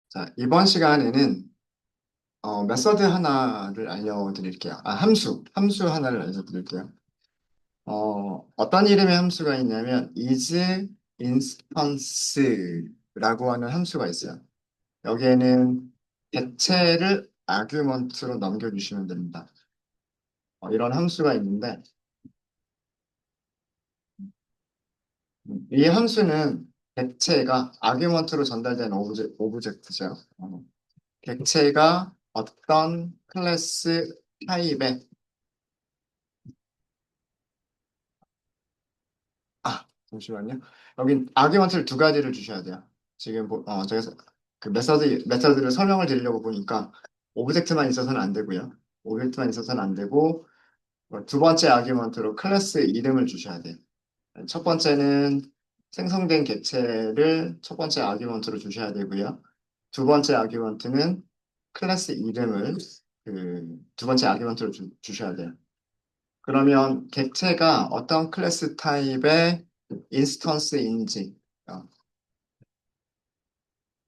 자, 이번 시간에는 메서드 하나를 알려드릴게요. 함수 하나를 알려드릴게요. 어떤 이름의 함수가 있냐면 isInstance라고 하는 함수가 있어요. 여기에는 객체를 아규먼트로 넘겨주시면 됩니다. 이런 함수가 있는데 이 함수는 객체가 아규먼트로 전달된 오브젝트죠. 객체가 어떤 클래스 타입의 잠시만요. 여긴 아규먼트를 두 가지를 주셔야 돼요. 지금 제가 그 메서드를 설명을 드리려고 보니까 오브젝트만 있어서는 안 되고요. 오브젝트만 있어서는 안 되고 두 번째 아규먼트로 클래스 이름을 주셔야 돼요. 첫 번째는 생성된 객체를 첫 번째 아규먼트로 주셔야 되고요. 두 번째 아규먼트는 클래스 이름을 그 두 번째 아규먼트로 주셔야 돼요. 그러면 객체가 어떤 클래스 타입의 인스턴스인지, 어,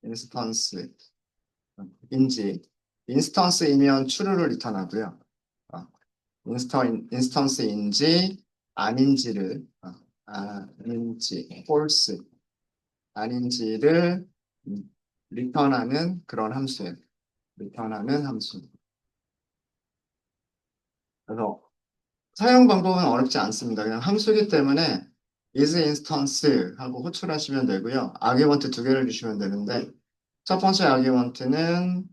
인스턴스인지, 인스턴스이면 true를 리턴하고요. 어, 인스턴스인지 아닌지, false, 아닌지를 리턴하는 그런 함수예요. 리턴하는 함수. 그래서 사용 방법은 어렵지 않습니다. 그냥 함수기 때문에 is instance 하고 호출하시면 되고요. 아규먼트 두 개를 주시면 되는데 첫 번째 아규먼트는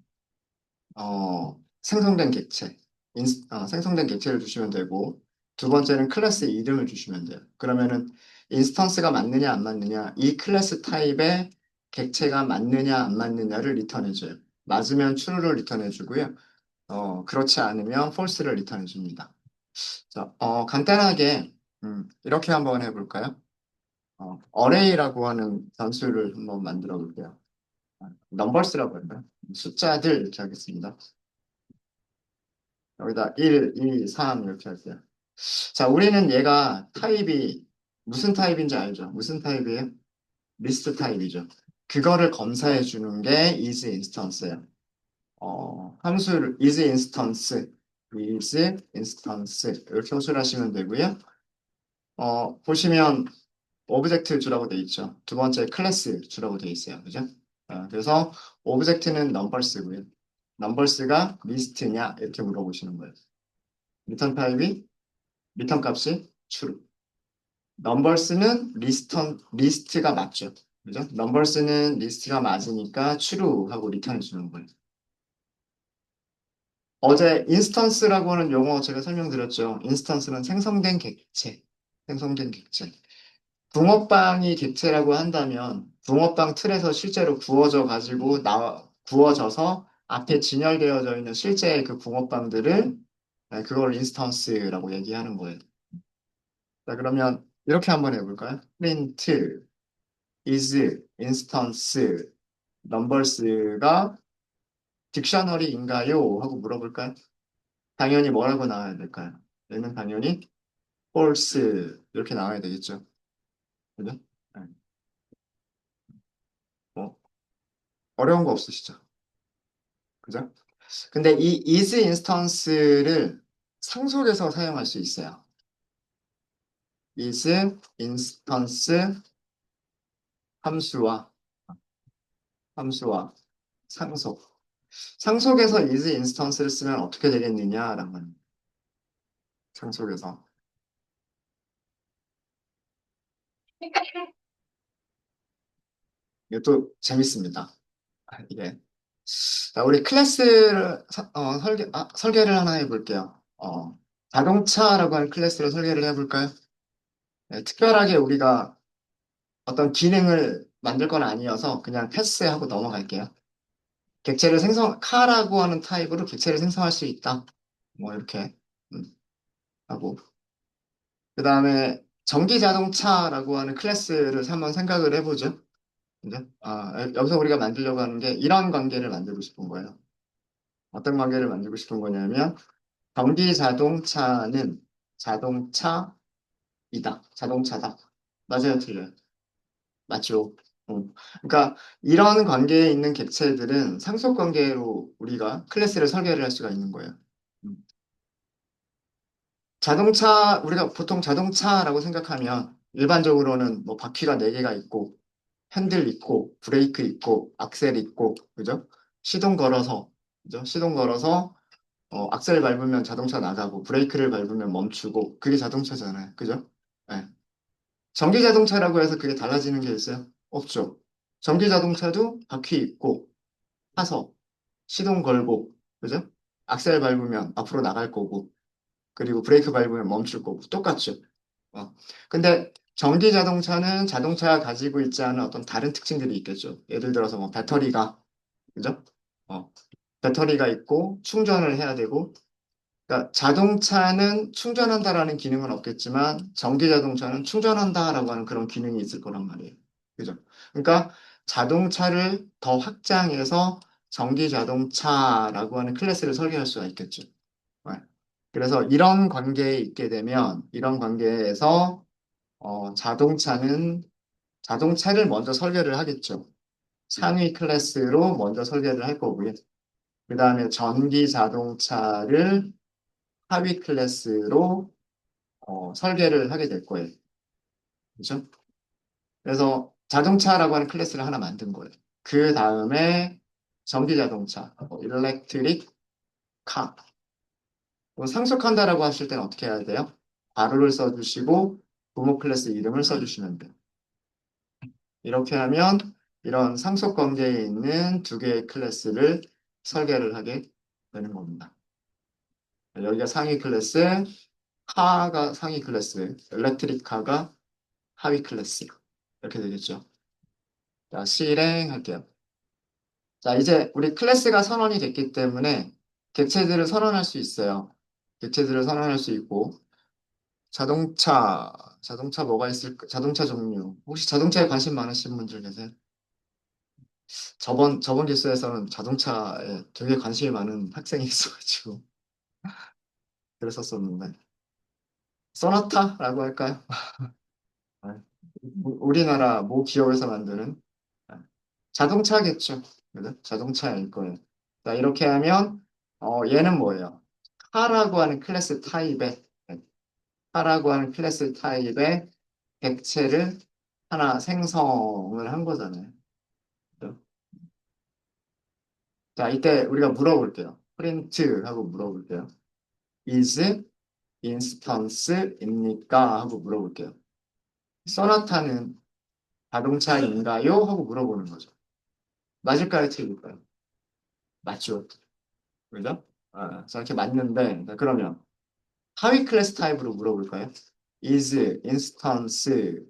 생성된 객체, 생성된 객체를 주시면 되고 두 번째는 클래스 이름을 주시면 돼요. 그러면은 인스턴스가 맞느냐 안 맞느냐 이 클래스 타입의 객체가 맞느냐 안 맞느냐를 리턴해줘요. 맞으면 true를 리턴해주고요. 그렇지 않으면 false를 리턴해줍니다. 자, 간단하게 이렇게 한번 해볼까요? array라고 하는 단수를 한번 만들어 볼게요. 넘버스라고 할까요? 숫자들 이렇게 하겠습니다. 여기다 1, 2, 3 이렇게 할게요. 자, 우리는 얘가 타입이 무슨 타입인지 알죠? 무슨 타입이에요? 리스트 타입이죠. 그거를 검사해 주는 게 is instance예요. 함수를 is instance 이렇게 호출하시면 되고요. 보시면 오브젝트 주라고 돼 있죠. 두 번째 클래스 주라고 돼 있어요. 그죠? 그래서 오브젝트는 넘버스고요. 넘버스가 리스트냐 이렇게 물어보시는 거예요. 리턴 타입이 리턴 값이 true. 넘버스는 리스트가 맞죠. 그죠? 넘버스는 리스트가 맞으니까 true 하고 리턴해 주는 거예요. 어제 인스턴스라고 하는 용어 제가 설명드렸죠. 인스턴스는 생성된 객체. 붕어빵이 객체라고 한다면 붕어빵 틀에서 실제로 구워져서 앞에 진열되어져 있는 실제 그 붕어빵들을 그걸 인스턴스라고 얘기하는 거예요. 자, 그러면 이렇게 한번 해볼까요? print is instance numbers가 딕셔너리인가요? 하고 물어볼까요? 당연히 뭐라고 나와야 될까요? 얘는 당연히 false 이렇게 나와야 되겠죠. 그죠? 네. 뭐 어려운 거 없으시죠? 그죠? 근데 이 is instance를 상속에서 사용할 수 있어요. is instance 함수와 함수와 상속. 상속에서 is instance를 쓰면 어떻게 되겠느냐라는 거예요. 상속에서. 이게 또 재밌습니다. 이게. 자, 우리 클래스를 설계를 하나 해볼게요. 자동차라고 하는 클래스를 설계를 해볼까요? 네, 특별하게 우리가 어떤 기능을 만들 건 아니어서 그냥 패스하고 넘어갈게요. 카라고 하는 타입으로 객체를 생성할 수 있다. 뭐, 이렇게, 음, 하고. 그 다음에 전기 자동차라고 하는 클래스를 한번 생각을 해보죠. 이제, 여기서 우리가 만들려고 하는 게 이런 관계를 만들고 싶은 거예요. 어떤 관계를 만들고 싶은 거냐면, 전기 자동차는 자동차이다. 자동차다. 맞아요, 틀려요. 맞죠? 어. 그러니까 이런 관계에 있는 객체들은 상속 관계로 우리가 클래스를 설계를 할 수가 있는 거예요. 음. 자동차, 우리가 보통 자동차라고 생각하면 일반적으로는 뭐 바퀴가 4개가 있고 핸들 있고 브레이크 있고 악셀 있고 그죠? 시동 걸어서 그죠? 시동 걸어서 악셀 밟으면 자동차 나가고 브레이크를 밟으면 멈추고 그게 자동차잖아요. 그죠? 네. 전기 자동차라고 해서 그게 달라지는 게 있어요? 없죠. 전기 자동차도 바퀴 있고 타서 시동 걸고 그죠? 악셀 밟으면 앞으로 나갈 거고 그리고 브레이크 밟으면 멈출 거고 똑같죠. 어. 근데 전기 자동차는 자동차가 가지고 있지 않은 어떤 다른 특징들이 있겠죠. 예를 들어서 뭐 배터리가 그죠? 어. 배터리가 있고 충전을 해야 되고 그러니까 자동차는 충전한다라는 기능은 없겠지만 전기 자동차는 충전한다라고 하는 그런 기능이 있을 거란 말이에요. 그죠? 그러니까 자동차를 더 확장해서 전기 자동차라고 하는 클래스를 설계할 수가 있겠죠. 네. 그래서 이런 관계에 있게 되면 이런 관계에서 자동차를 먼저 설계를 하겠죠. 상위 클래스로 먼저 설계를 할 거고요. 그 다음에 전기 자동차를 하위 클래스로 설계를 하게 될 거예요. 그렇죠? 그래서 자동차라고 하는 클래스를 하나 만든 거예요. 그 다음에 전기 자동차, 일렉트릭 카. 상속한다라고 하실 때는 어떻게 해야 돼요? 괄호를 써주시고 부모 클래스 이름을 써주시면 돼요. 이렇게 하면 이런 상속 관계에 있는 두 개의 클래스를 설계를 하게 되는 겁니다. 여기가 상위 클래스, 카가 상위 클래스, 일렉트릭 카가 하위 클래스. 이렇게 되겠죠. 자, 실행할게요. 자, 이제 우리 클래스가 선언이 됐기 때문에 객체들을 선언할 수 있어요. 객체들을 선언할 수 있고, 자동차, 자동차 뭐가 있을까? 자동차 종류. 혹시 자동차에 관심 많으신 분들 계세요? 저번 기수에서는 자동차에 되게 관심이 많은 학생이 있어가지고, 그랬었었는데. 소나타라고 할까요? 아, 우리나라 모 기업에서 만드는 아, 자동차겠죠. 그죠? 자동차일 거예요. 자, 이렇게 하면, 얘는 뭐예요? 카라고 하는 클래스 타입의, 네, 카라고 하는 클래스 타입의 객체를 하나 생성을 한 거잖아요. 그죠? 자, 이때 우리가 물어볼게요. 프린트 하고 물어볼게요. is 인스턴스입니까? 하고 물어볼게요. 소나타는 자동차인가요? 하고 물어보는 거죠. 맞을까요? 틀릴까요? 맞죠. 그죠? 자, 이렇게 맞는데, 자, 그러면 하위 클래스 타입으로 물어볼까요? is 인스턴스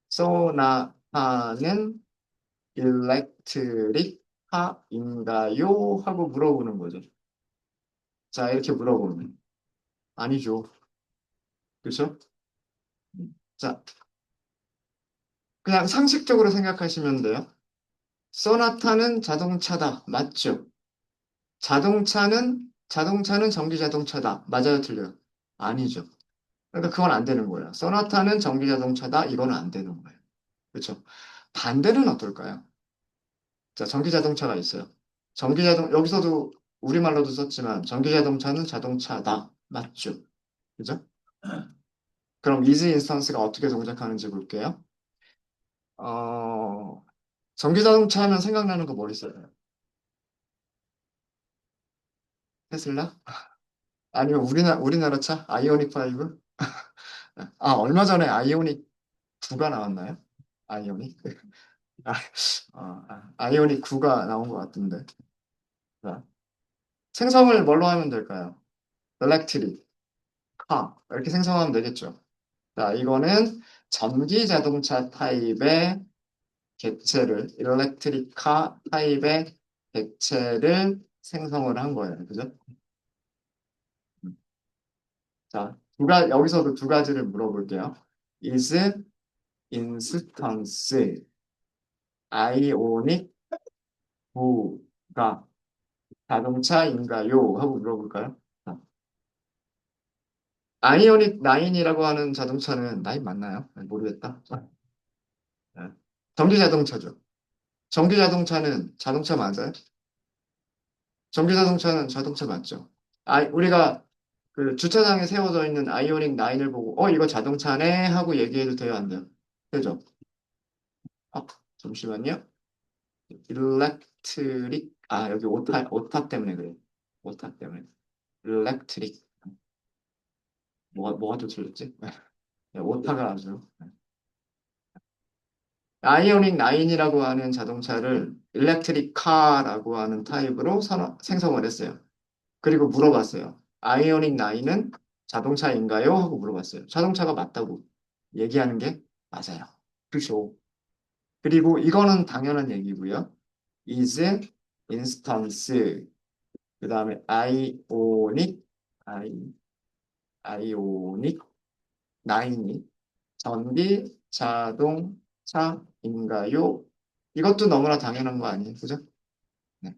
소나타는 일렉트릭파인가요? 하고 물어보는 거죠. 자, 이렇게 물어보면 아니죠. 그렇죠? 자, 그냥 상식적으로 생각하시면 돼요. 소나타는 자동차다. 맞죠? 자동차는 전기 자동차다. 맞아요, 틀려요? 아니죠. 그러니까 그건 안 되는 거예요. 소나타는 전기 자동차다. 이거는 안 되는 거예요. 그렇죠? 반대는 어떨까요? 자, 전기 자동차가 있어요. 여기서도 우리말로도 썼지만 전기 자동차는 자동차다. 맞죠? 그죠? 그럼 이즈 인스턴스가 어떻게 동작하는지 볼게요. 어, 전기 자동차 하면 생각나는 거 뭐 있어요? 테슬라? 아니면 우리나라 차? 아이오닉 5? 얼마 전에 아이오닉 9가 나왔나요? 아이오닉? 아이오닉 9가 나온 것 같은데. 자, 생성을 뭘로 하면 될까요? 일렉트릭, 카 이렇게 생성하면 되겠죠. 자, 이거는 전기 자동차 타입의 객체를 일렉트릭 카 타입의 객체를 생성을 한 거예요. 그죠? 자, 여기서도 두 가지를 물어볼게요. Is instance ionic 9가 자동차인가요? 하고 물어볼까요? 자, 아이오닉 9이라고 하는 자동차는 9 맞나요? 모르겠다. 네. 전기 자동차죠. 전기 자동차는 자동차 맞아요? 전기 자동차는 자동차 맞죠? 우리가 그 주차장에 세워져 있는 아이오닉 9을 보고, 이거 자동차네? 하고 얘기해도 돼요, 안 돼요? 되죠? 아, 잠시만요. 일렉트릭, 여기 오타 때문에 그래. 오타 때문에. 일렉트릭. 뭐가 또 틀렸지? 네, 오타가 아주. 아이오닉 9이라고 하는 자동차를 일렉트릭 카라고 하는 타입으로 생성을 했어요. 그리고 물어봤어요. 아이오닉 9은 자동차인가요? 하고 물어봤어요. 자동차가 맞다고 얘기하는 게 맞아요. 그렇죠. 그리고 이거는 당연한 얘기고요. is instance 그 다음에 아이오닉 9이 전기 자동차인가요? 이것도 너무나 당연한 거 아니에요? 그죠? 네.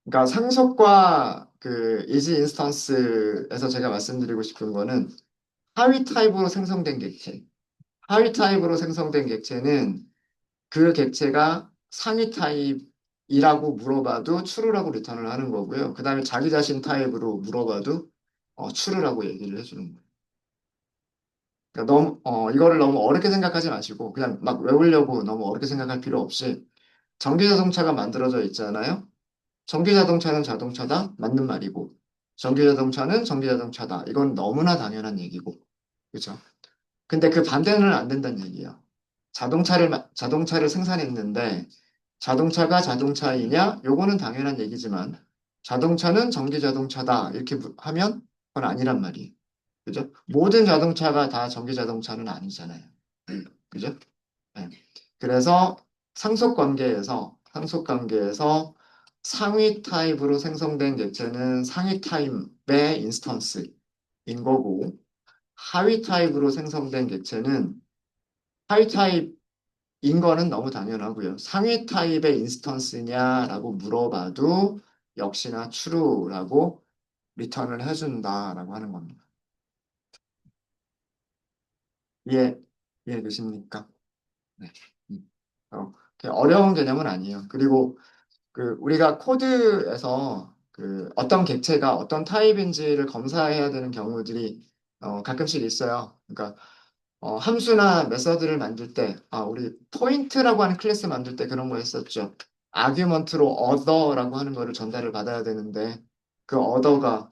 그러니까 상속과 그 이지 인스턴스에서 제가 말씀드리고 싶은 거는 하위 타입으로 생성된 객체. 하위 타입으로 생성된 객체는 그 객체가 상위 타입이라고 물어봐도 true라고 리턴을 하는 거고요. 그 다음에 자기 자신 타입으로 물어봐도 true라고 얘기를 해주는 거예요. 그러니까 이거를 너무 어렵게 생각하지 마시고 그냥 막 외우려고 너무 어렵게 생각할 필요 없이 전기자동차가 만들어져 있잖아요. 전기자동차는 자동차다. 맞는 말이고 전기자동차는 전기자동차다. 이건 너무나 당연한 얘기고. 그렇죠? 근데 그 반대는 안 된다는 얘기예요. 자동차를 생산했는데 자동차가 자동차이냐? 요거는 당연한 얘기지만 자동차는 전기 자동차다. 이렇게 하면 그건 아니란 말이에요. 그죠? 모든 자동차가 다 전기 자동차는 아니잖아요. 그죠? 네. 그래서 상속 관계에서 상위 타입으로 생성된 객체는 상위 타입의 인스턴스인 거고 하위 타입으로 생성된 객체는 하위 타입인 거는 너무 당연하고요. 상위 타입의 인스턴스냐라고 물어봐도 역시나 true라고 리턴을 해준다라고 하는 겁니다. 이해, 이해되십니까? 네. 음. 그렇게 어려운 개념은 아니에요. 그리고 그 우리가 코드에서 그 어떤 객체가 어떤 타입인지를 검사해야 되는 경우들이 가끔씩 있어요. 그러니까 함수나 메서드를 만들 때, 우리 포인트라고 하는 클래스 만들 때 그런 거 했었죠. 아규먼트로 other라고 하는 거를 전달을 받아야 되는데 그 other가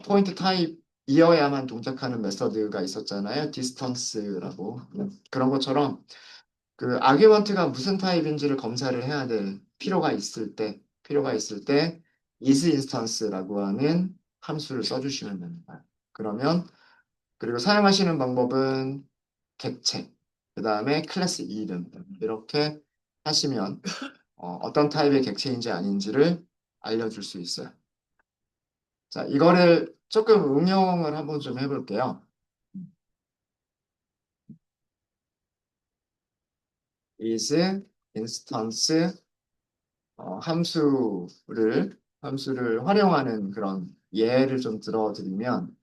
포인트 타입이어야만 동작하는 메서드가 있었잖아요. distance라고. 그런 것처럼 그 아규먼트가 무슨 타입인지를 검사를 해야 될 필요가 있을 때 is instance라고 하는 함수를 써주시면 됩니다. 그러면 그리고 사용하시는 방법은 객체, 그 다음에 클래스 이름 이렇게 하시면 떤 타입의 객체인지 아닌지를 알려줄 수 있어요. 자, 이거를 조금 응용을 한번 좀 해볼게요. is instance 함수를 활용하는 그런 예를 좀 들어드리면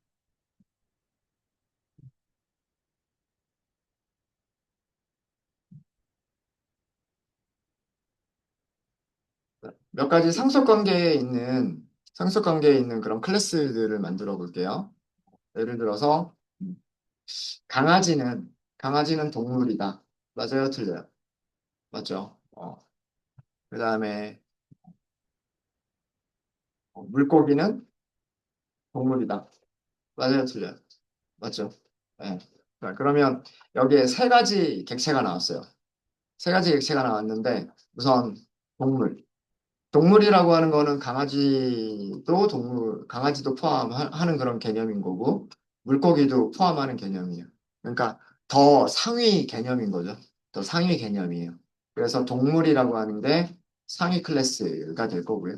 몇 가지 상속관계에 있는 그런 클래스들을 만들어 볼게요. 예를 들어서 강아지는 동물이다. 맞아요, 틀려요? 맞죠? 그다음에 물고기는 동물이다. 맞아요, 틀려요? 맞죠? 네. 자, 그러면 여기에 세 가지 객체가 나왔어요. 세 가지 객체가 나왔는데 우선 동물. 동물이라고 하는 거는 강아지도 포함하는 그런 개념인 거고, 물고기도 포함하는 개념이에요. 그러니까 더 상위 개념인 거죠. 더 상위 개념이에요. 그래서 동물이라고 하는 게 상위 클래스가 될 거고요.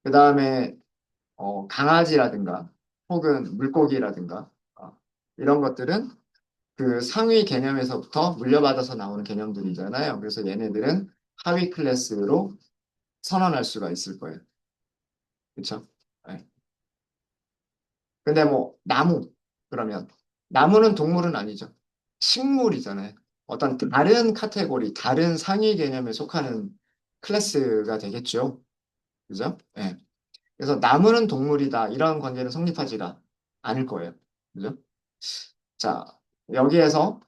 그 다음에 강아지라든가 혹은 물고기라든가 이런 것들은 그 상위 개념에서부터 물려받아서 나오는 개념들이잖아요. 그래서 얘네들은 하위 클래스로 선언할 수가 있을 거예요. 그렇죠? 네. 근데 뭐 나무 그러면 나무는 동물은 아니죠. 식물이잖아요. 어떤 다른 카테고리, 다른 상위 개념에 속하는 클래스가 되겠죠. 그죠? 예. 그래서 나무는 동물이다. 이런 관계는 성립하지가 않을 거예요. 그죠? 자, 여기에서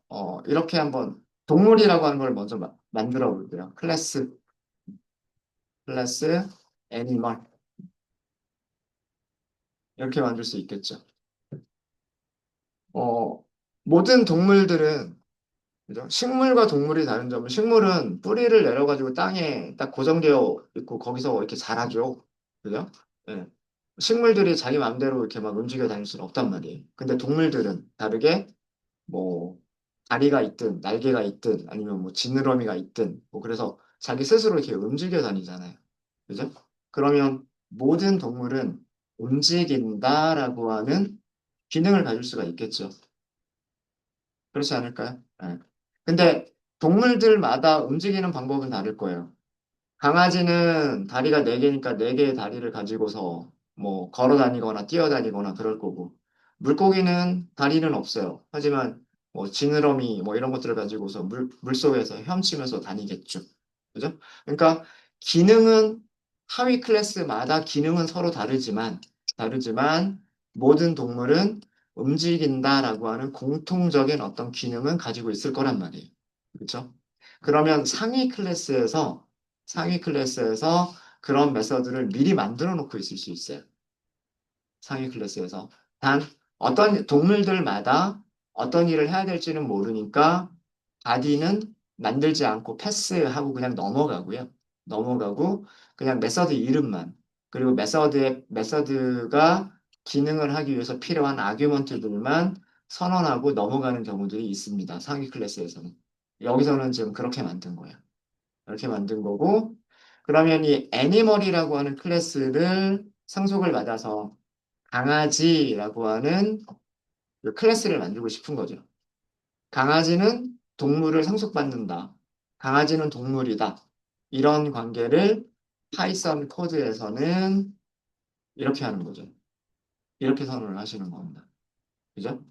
이렇게 한번 동물이라고 하는 걸 먼저 만들어 볼게요. 클래스, 애니멀 이렇게 만들 수 있겠죠. 어, 모든 동물들은 그죠? 식물과 동물이 다른 점은 식물은 뿌리를 내려가지고 땅에 딱 고정되어 있고 거기서 이렇게 자라죠. 그죠? 예. 식물들이 자기 마음대로 이렇게 막 움직여 다닐 수는 없단 말이에요. 근데 동물들은 다르게 뭐 다리가 있든 날개가 있든 아니면 뭐 지느러미가 있든 뭐 그래서 자기 스스로 이렇게 움직여 다니잖아요. 그죠? 그러면 모든 동물은 움직인다라고 하는 기능을 가질 수가 있겠죠. 그렇지 않을까요? 네. 근데 동물들마다 움직이는 방법은 다를 거예요. 강아지는 다리가 네 개니까 네 개의 다리를 가지고서 뭐 걸어 다니거나 뛰어 다니거나 그럴 거고, 물고기는 다리는 없어요. 하지만 뭐 지느러미 뭐 이런 것들을 가지고서 물속에서 헤엄치면서 다니겠죠. 그죠? 그러니까 기능은 하위 클래스마다 기능은 서로 다르지만 모든 동물은 움직인다라고 하는 공통적인 어떤 기능은 가지고 있을 거란 말이에요. 그렇죠? 그러면 상위 클래스에서 그런 메서드를 미리 만들어 놓고 있을 수 있어요. 상위 클래스에서. 단, 어떤 동물들마다 어떤 일을 해야 될지는 모르니까 바디는 만들지 않고 패스하고 그냥 넘어가고요. 넘어가고 그냥 메서드 이름만 그리고 메서드가 기능을 하기 위해서 필요한 아규먼트들만 선언하고 넘어가는 경우들이 있습니다. 상위 클래스에서는. 여기서는 지금 그렇게 만든 거예요. 이렇게 만든 거고, 그러면 이 애니멀이라고 하는 클래스를 상속을 받아서 강아지라고 하는 그 클래스를 만들고 싶은 거죠. 강아지는 동물을 상속받는다. 강아지는 동물이다. 이런 관계를 파이썬 코드에서는 이렇게 하는 거죠. 이렇게 선언을 하시는 겁니다. 그죠?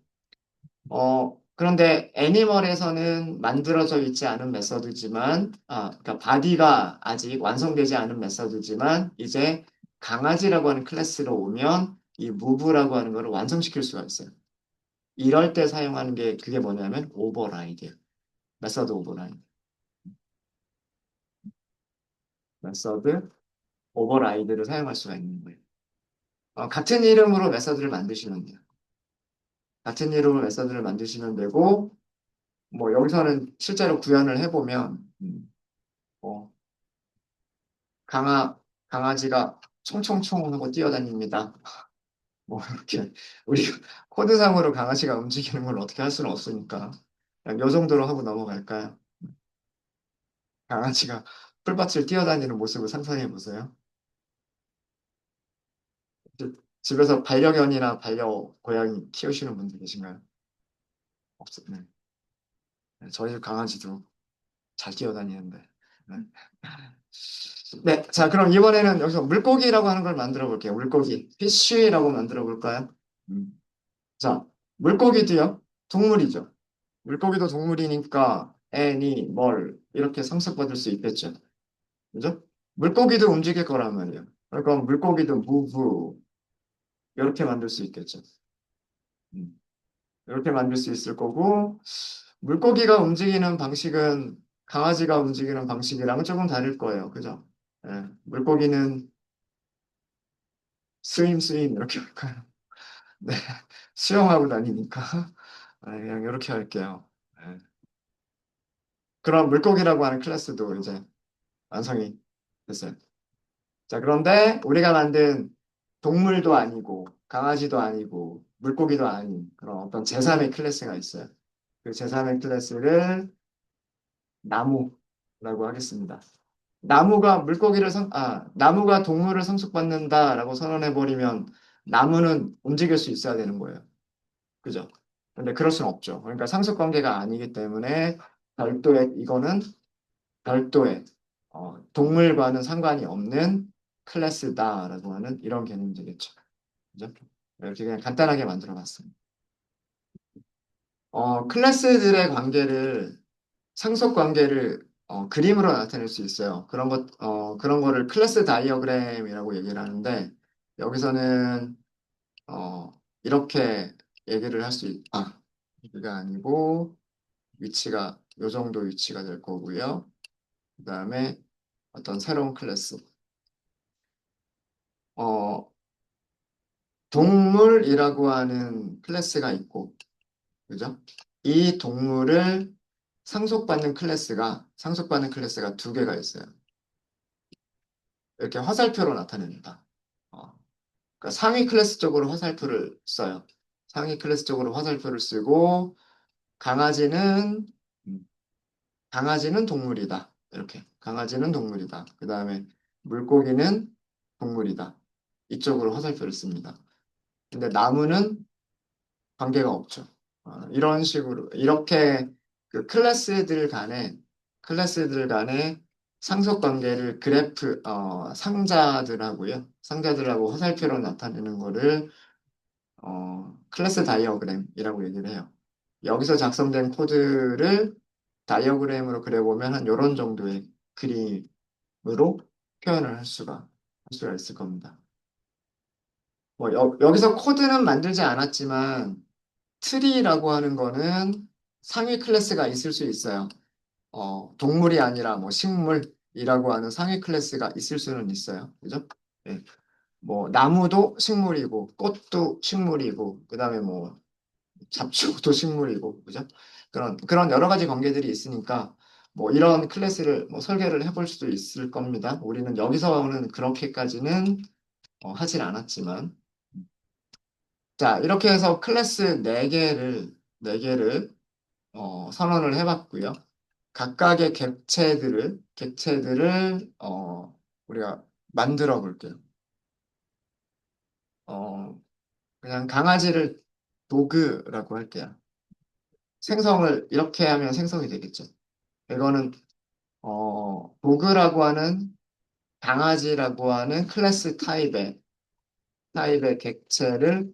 그런데 애니멀에서는 만들어져 있지 않은 메서드지만, 그러니까 바디가 아직 완성되지 않은 메서드지만, 이제 강아지라고 하는 클래스로 오면 이 무브라고 하는 것을 완성시킬 수가 있어요. 이럴 때 사용하는 게 그게 뭐냐면 오버라이드예요. 메서드 오버라이드. 메서드 오버라이드를 사용할 수가 있는 거예요. 같은 이름으로 메서드를 만드시면 돼요. 같은 이름으로 메서드를 만드시면 되고, 뭐 여기서는 실제로 구현을 해보면, 뭐 강아지가 총총총 하고 뛰어다닙니다. 뭐 이렇게 우리 코드상으로 강아지가 움직이는 걸 어떻게 할 수는 없으니까 그냥 요 정도로 하고 넘어갈까요? 강아지가 풀밭을 뛰어다니는 모습을 상상해 보세요. 집에서 반려견이나 반려고양이 키우시는 분들 계신가요? 없어요. 네. 네, 저희 집 강아지도 잘 뛰어다니는데. 네. 네, 자, 그럼 이번에는 여기서 물고기라고 하는 걸 만들어 볼게요. 물고기. 피쉬라고 만들어 볼까요? 음. 자, 물고기도요, 동물이죠. 물고기도 동물이니까 애니, 뭘 이렇게 상속받을 수 있겠죠. 그죠? 물고기도 움직일 거란 말이에요. 그러니까 물고기도 move 이렇게 만들 수 있겠죠. 음, 이렇게 만들 수 있을 거고 물고기가 움직이는 방식은 강아지가 움직이는 방식이랑은 조금 다를 거예요. 그죠? 예, 물고기는 스임 이렇게 할까요? 네, 수영하고 다니니까 그냥 이렇게 할게요. 예. 그런 물고기라고 하는 클래스도 이제 완성이 됐어요. 자, 그런데 우리가 만든 동물도 아니고, 강아지도 아니고, 물고기도 아닌 그런 어떤 제3의 클래스가 있어요. 그 제3의 클래스를 나무라고 하겠습니다. 나무가 동물을 상속받는다라고 선언해버리면 나무는 움직일 수 있어야 되는 거예요. 그죠? 근데 그럴 수는 없죠. 그러니까 상속 관계가 아니기 때문에 이거는 별도의 동물과는 상관이 없는 클래스다라고 하는 이런 개념이 되겠죠. 그죠? 이렇게 그냥 간단하게 만들어 봤습니다. 클래스들의 관계를, 상속 관계를 그림으로 나타낼 수 있어요. 그런 거를 클래스 다이어그램이라고 얘기를 하는데, 여기서는, 이렇게 얘기를 할 수 이가 아니고, 위치가, 요 정도 위치가 될 거고요. 그 다음에 어떤 새로운 클래스. 어, 동물이라고 하는 클래스가 있고, 그죠? 이 동물을 상속받는 클래스가 두 개가 있어요. 이렇게 화살표로 나타냅니다. 어, 그러니까 상위 클래스 쪽으로 화살표를 써요. 상위 클래스 쪽으로 화살표를 쓰고, 강아지는, 음, 강아지는 동물이다. 이렇게. 강아지는 동물이다. 그 다음에 물고기는 동물이다. 이쪽으로 화살표를 씁니다. 근데 나무는 관계가 없죠. 이런 식으로, 이렇게 그 클래스들 간의 상속 관계를 상자들하고 화살표로 나타내는 거를, 클래스 다이어그램이라고 얘기를 해요. 여기서 작성된 코드를 다이어그램으로 그려보면 한 이런 정도의 그림으로 표현을 할 수가 있을 겁니다. 뭐, 여기서 코드는 만들지 않았지만, 트리라고 하는 거는 상위 클래스가 있을 수 있어요. 동물이 아니라 뭐 식물이라고 하는 상위 클래스가 있을 수는 있어요. 그죠? 예. 뭐 나무도 식물이고 꽃도 식물이고 그다음에 뭐 잡초도 식물이고 그죠? 그런 여러 가지 관계들이 있으니까 뭐 이런 클래스를 뭐 설계를 해볼 수도 있을 겁니다. 우리는 여기서는 그렇게까지는 하진 않았지만 자 이렇게 해서 클래스 네 개를 선언을 해봤고요. 각각의 우리가 만들어 볼게요. 어, 그냥 강아지를 도그라고 할게요. 생성을 이렇게 하면 생성이 되겠죠. 이거는 도그라고 하는 강아지라고 하는 클래스 타입의 객체를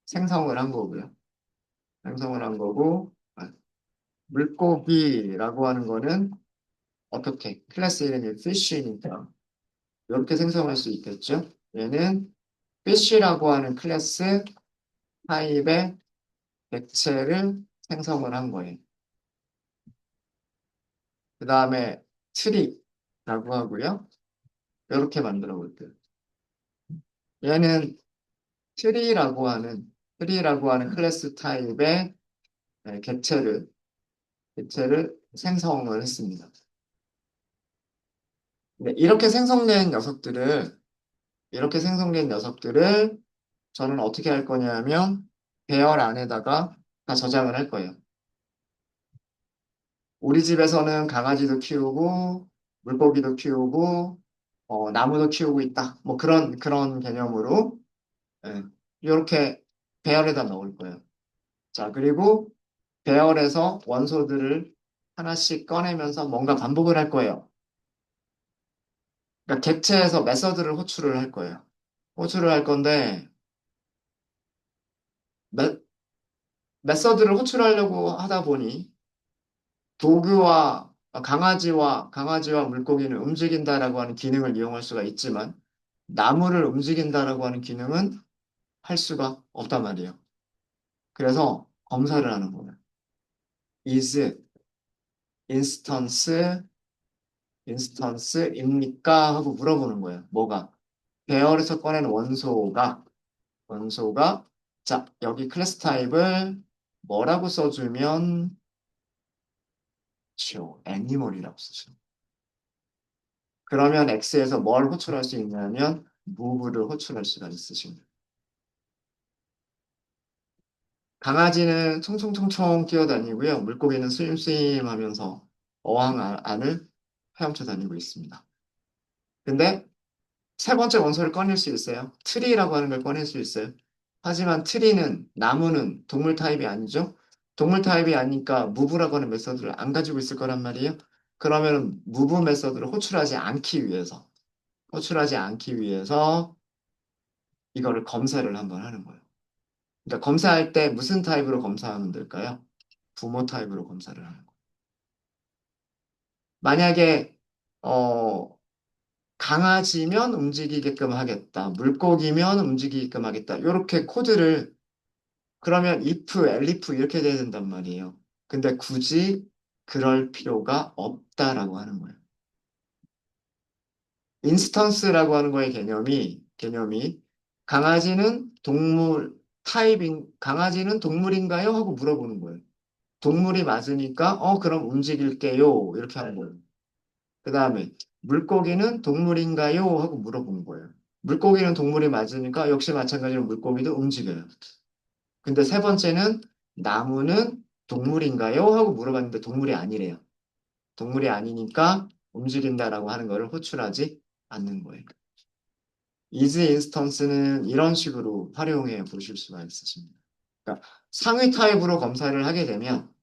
생성을 한 거고요. 생성을 한 거고 물고기라고 하는 거는 어떻게 클래스 이름이 fish니까 이렇게 생성할 수 있겠죠. 얘는 fish라고 하는 클래스 타입의 객체를 생성을 한 거예요. 그 다음에 트리라고 하고요. 이렇게 만들어 볼게요. 얘는 트리라고 하는 클래스 타입의 네, 객체를 생성을 했습니다. 네, 이렇게 생성된 녀석들을 저는 어떻게 할 거냐면 배열 안에다가 다 저장을 할 거예요. 우리 집에서는 강아지도 키우고 물고기도 키우고 나무도 키우고 있다. 뭐 그런 개념으로 예, 이렇게 배열에다 넣을 거예요. 자, 그리고 배열에서 원소들을 하나씩 꺼내면서 뭔가 반복을 할 거예요. 그러니까 객체에서 메서드를 호출을 할 거예요. 호출을 할 건데 메, 메서드를 호출하려고 하다 보니 강아지와 물고기는 움직인다라고 하는 기능을 이용할 수가 있지만 나무를 움직인다라고 하는 기능은 할 수가 없단 말이에요. 그래서 검사를 하는 거예요. is instance instance입니까? 하고 물어보는 거예요. 뭐가? 배열에서 꺼낸 원소가 자, 여기 클래스 타입을 뭐라고 써주면 애니멀이라고 쓰죠. 그러면 X에서 뭘 호출할 수 있냐면 move를 호출할 수가 있으십니다. 강아지는 총총총총 뛰어다니고요. 물고기는 스임스임 하면서 어항 안을 헤엄쳐 다니고 있습니다. 근데 세 번째 원소를 꺼낼 수 있어요. 트리라고 하는 걸 꺼낼 수 있어요. 하지만 나무는 동물 타입이 아니죠. 동물 타입이 아니니까 무브라고 하는 메서드를 안 가지고 있을 거란 말이에요. 그러면 무브 메서드를 호출하지 않기 위해서 이거를 검사를 한번 하는 거예요. 그러니까 검사할 때 무슨 타입으로 검사하면 될까요? 부모 타입으로 검사를 하는 거예요. 만약에 어, 강아지면 움직이게끔 하겠다. 물고기면 움직이게끔 하겠다. 이렇게 코드를 그러면 if, elif 이렇게 돼야 된단 말이에요. 근데 굳이 그럴 필요가 없다라고 하는 거예요. 인스턴스라고 하는 거의 개념이 강아지는 강아지는 동물인가요? 하고 물어보는 거예요. 동물이 맞으니까, 그럼 움직일게요. 이렇게 하는 거예요. 그 다음에, 물고기는 동물인가요? 하고 물어본 거예요. 물고기는 동물이 맞으니까, 역시 마찬가지로 물고기도 움직여요. 근데 세 번째는, 나무는 동물인가요? 하고 물어봤는데 동물이 아니래요. 동물이 아니니까 움직인다라고 하는 거를 호출하지 않는 거예요. is instance는 이런 식으로 활용해 보실 수가 있으십니다. 그러니까 상위 타입으로 검사를 하게 되면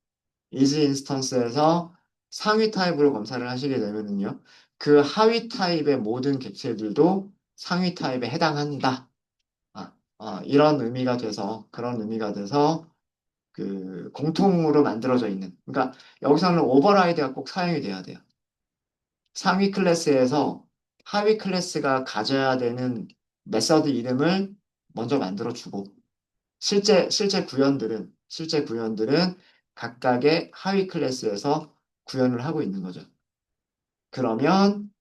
is instance에서 상위 타입으로 검사를 하시게 되면은요. 그 하위 타입의 모든 객체들도 상위 타입에 해당한다. 이런 의미가 돼서 그런 의미가 돼서 그 공통으로 만들어져 있는. 그러니까 여기서는 오버라이드가 꼭 사용이 돼야 돼요. 상위 클래스에서 하위 클래스가 가져야 되는 메서드 이름을 먼저 만들어 주고 실제 구현들은 각각의 하위 클래스에서 구현을 하고 있는 거죠. 그러면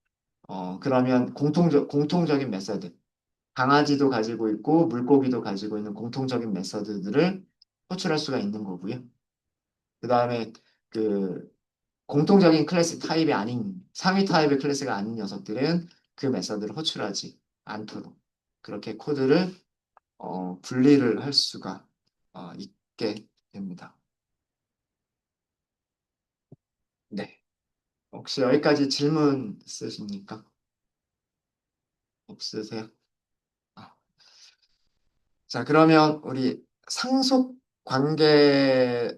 공통적인 메서드 강아지도 가지고 있고 물고기도 가지고 있는 공통적인 메서드들을 호출할 수가 있는 거고요. 그 다음에 그 공통적인 클래스 타입이 아닌 상위 타입의 클래스가 아닌 녀석들은 그 메서드를 호출하지 않도록 그렇게 코드를 분리를 할 수가 있게 됩니다. 네. 혹시 여기까지 질문 있으십니까? 없으세요? 아, 자, 그러면 우리 상속 관계에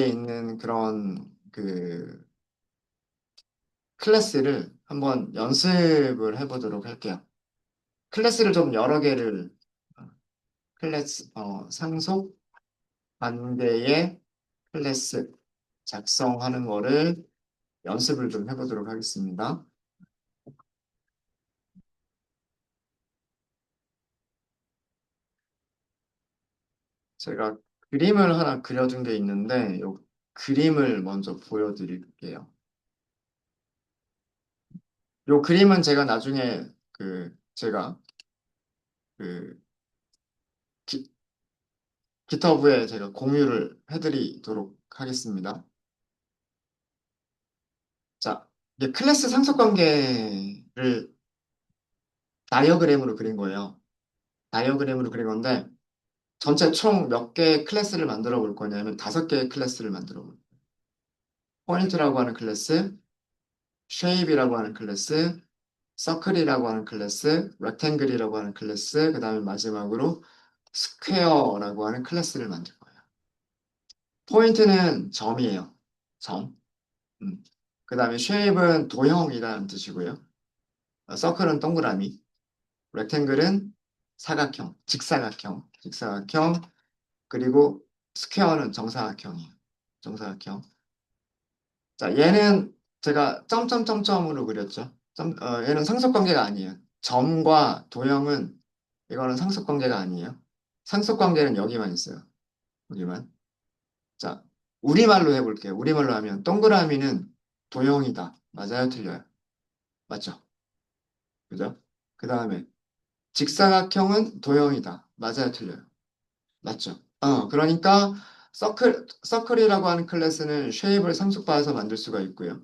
있는 그런 그 클래스를 한번 연습을 해보도록 할게요. 클래스를 좀 여러 개를 어, 상속 관계의 클래스 작성하는 거를 연습을 좀 해보도록 하겠습니다. 제가 그림을 하나 그려둔 게 있는데, 이 그림을 먼저 보여드릴게요. 이 그림은 제가 나중에 제가 그 기, 기터브에 제가 공유를 해드리도록 하겠습니다. 자, 이게 클래스 상속 관계를 다이어그램으로 그린 거예요. 다이어그램으로 그린 건데, 전체 총 몇 개의 클래스를 만들어 볼 거냐면 5개의 클래스를 만들어 볼 거예요. 포인트라고 하는 클래스, 쉐입이라고 하는 클래스, 서클이라고 하는 클래스, 렉탱글이라고 하는 클래스, 그 다음에 마지막으로 스퀘어라고 하는 클래스를 만들 거예요. 포인트는 점이에요. 점. 그 다음에 쉐입은 도형이라는 뜻이고요. 서클은 동그라미, 렉탱글은 직사각형, 그리고 스퀘어는 정사각형이에요. 정사각형. 자, 얘는 제가 점점점점으로 그렸죠. 얘는 상속관계가 아니에요. 점과 도형은 이거는 상속관계가 아니에요. 상속관계는 여기만 있어요. 여기만. 자, 우리말로 해볼게요. 우리말로 하면 동그라미는 도형이다. 맞아요? 틀려요? 맞죠? 그죠? 그 다음에 직사각형은 도형이다. 맞아요? 틀려요? 맞죠? 그러니까 서클이라고 하는 클래스는 쉐입을 상속받아서 만들 수가 있고요.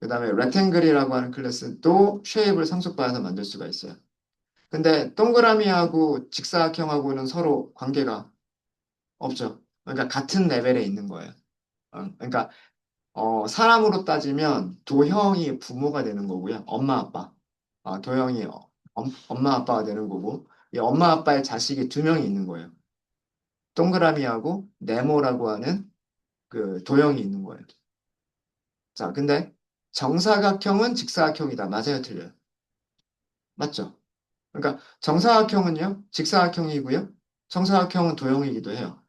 그 다음에 rectangle이라고 하는 클래스도 쉐입을 상속받아서 만들 수가 있어요. 근데 동그라미하고 직사각형하고는 서로 관계가 없죠. 그러니까 같은 레벨에 있는 거예요. 그러니까 사람으로 따지면 도형이 부모가 되는 거고요. 엄마 아빠. 도형이 엄마 아빠가 되는 거고 이 엄마 아빠의 자식이 2명이 있는 거예요. 동그라미하고 네모라고 하는 그 도형이 있는 거예요. 자, 근데 정사각형은 직사각형이다. 맞아요, 틀려요? 맞죠? 그러니까 정사각형은요, 직사각형이고요. 정사각형은 도형이기도 해요.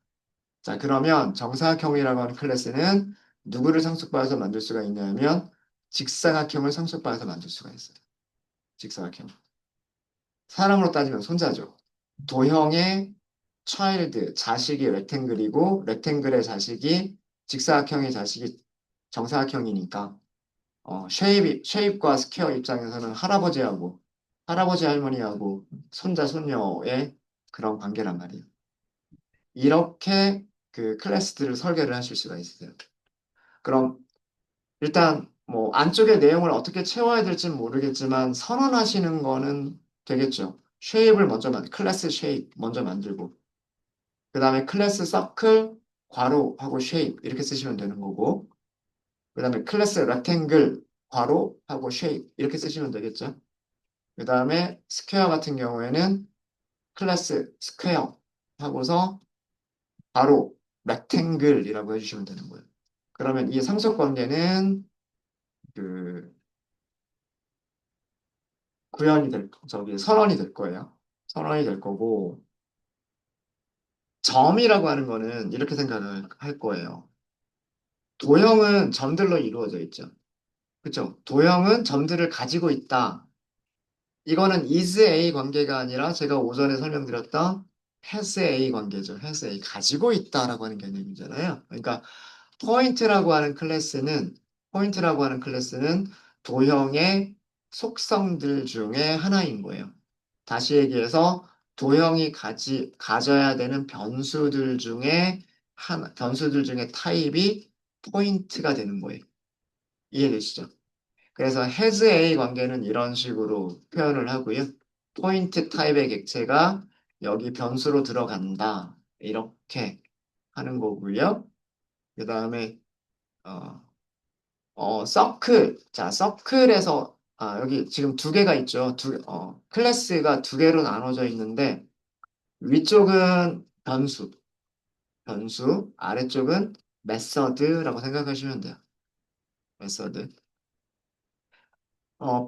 자, 그러면 정사각형이라고 하는 클래스는 누구를 상속받아서 만들 수가 있냐면 직사각형을 상속받아서 만들 수가 있어요. 직사각형. 사람으로 따지면 손자죠. 도형의 차일드, 자식이 렉탱글이고 렉탱글의 자식이 직사각형의 자식이 정사각형이니까 쉐입과 스퀘어 입장에서는 할아버지하고 할아버지 할머니하고 손자 손녀의 그런 관계란 말이에요. 이렇게 그 클래스들을 설계를 하실 수가 있어요. 그럼 일단 뭐 안쪽의 내용을 어떻게 채워야 될지는 모르겠지만 선언하시는 거는 되겠죠. 쉐입을 먼저 클래스 쉐입 먼저 만들고 그 다음에 클래스 서클 괄호하고 쉐입 이렇게 쓰시면 되는 거고 그 다음에 클래스 렉탱글 괄호하고 쉐입 이렇게 쓰시면 되겠죠. 그 다음에 스퀘어 같은 경우에는 클래스 스퀘어 하고서 괄호 렉탱글이라고 해주시면 되는 거예요. 그러면 이 상속 관계는 그 저기 선언이 될 거예요. 선언이 될 거고 점이라고 하는 거는 이렇게 생각을 할 거예요. 도형은 점들로 이루어져 있죠. 그렇죠? 도형은 점들을 가지고 있다. 이거는 is A 관계가 아니라 제가 오전에 설명드렸던 has A 관계죠. has A 가지고 있다라고 하는 개념이잖아요. 그러니까 포인트라고 하는 클래스는 포인트라고 하는 클래스는 도형의 속성들 중에 하나인 거예요. 다시 얘기해서 도형이 가져야 되는 변수들 중에 타입이 포인트가 되는 거예요. 이해되시죠? 그래서 has A 관계는 이런 식으로 표현을 하고요. 포인트 타입의 객체가 여기 변수로 들어간다. 이렇게 하는 거고요. 그 다음에 어, 서클. 자, 서클에서 여기 지금 두 개가 있죠. 클래스가 두 개로 나눠져 있는데 위쪽은 변수, 아래쪽은 메서드라고 생각하시면 돼요. 메서드.